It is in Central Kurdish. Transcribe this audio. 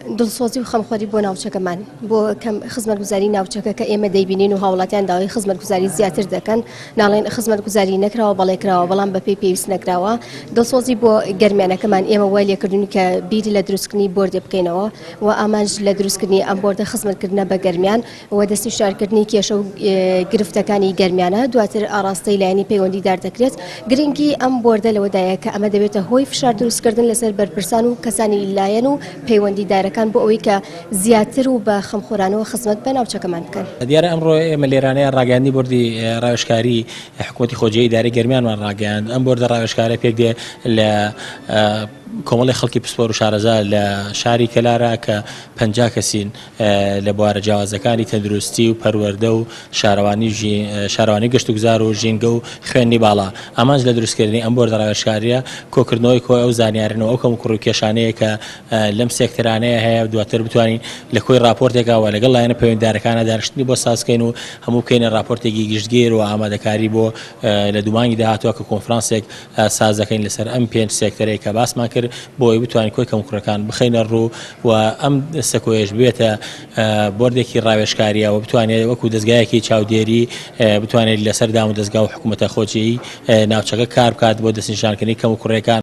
دڵسۆزی و خەمخۆری بۆ ناوچەکەمان بۆ کەم خزمەتگوزاری ناوچەکە کە ئێمە دەیبینین و هاوڵاتیان داوای خزمەتگوزاری زیاتر دەکەن ناڵێن خزمەتگوزاری نەکراوە بەڵێکراوە بەڵام بەپێی پێویست نەکراوە دڵسۆزی بۆ گەرمیانەکەمان ئێمە وای لێکردوون کە بیری لە دروستکردنی بۆردی بکەینەوە و ئامانج لە دروستکردنی ئەم بۆردە خزمەتکردنە بە گەرمیان و دەستی شارکردنی کێشە و گرفتەکانی گەرمیانە دواتر ئاراستەی لایەنی پەیوەندیدار دەکرێت گرنگی ئەم بۆردە لەوەدایە کە ئەمە دەبێتە هۆی فشار دروستکردن لەسەر بەرپرسان و کەسانی لایەن و پەیوەندیدارەکان بۆ ئەوەی کە زیاتر و بە خەمخۆرانەوە خزمەت بە ناوچەکەمان بکەن. دیارە ئەمڕۆ ئێمە لێرانەیە ڕاگەاندنی بۆردی ڕاوێژکاری حکوومەتی خۆجێی ئیدارەی گەرمیانمان ڕاگەاند ئەم بۆردە ڕاوێژکارە پێک دێ لە کۆمەڵی خەڵکی پسپۆر و شارەزا لە شاری کەلارە کە 50 کەسین لە بوارە جیاوازەکانی تەندروستی و پەروەردە و شارەوانی گەشت و گوزار و ژینگە و خوێنی باڵا ئامانج لە دروستکردنی ئەم بۆردە ڕاوێژکاریە کۆکردنەوەی کۆ ئەو زانیاریانەوە ئەو کەم کوڕوکێشانەیە کە لەم سێکتەرانەیە هەیە دواتر بتوانین لە کۆی راپۆرتێکەوە لەگەڵ لایەنە پەیوەندیدارەکانە دانیشتنی بۆ سازکەین و هەموو بکەینە راپۆرتێکی گشتگیر و ئامادەکاری بۆ لە دومانگی داهاتووە کە کۆنفرانسێک سازەکەین لەسەر ئەم 5 سێکتەرەی کە باسمان کرد بۆی بتوانین کۆی کەمکوڕەکان بخەینە ڕوو و ئەم سەکۆیەش بێتە بۆردێکی ڕاوێژکاریە و بتوانێت وەکو دەستگایەکی چاودێری بتوانێت لەسەر دام و دەستگا و حکوومەتە خۆجێی ناوچەکە کار بکات بۆ دەستنیشانکردنی کەمکوڕەکان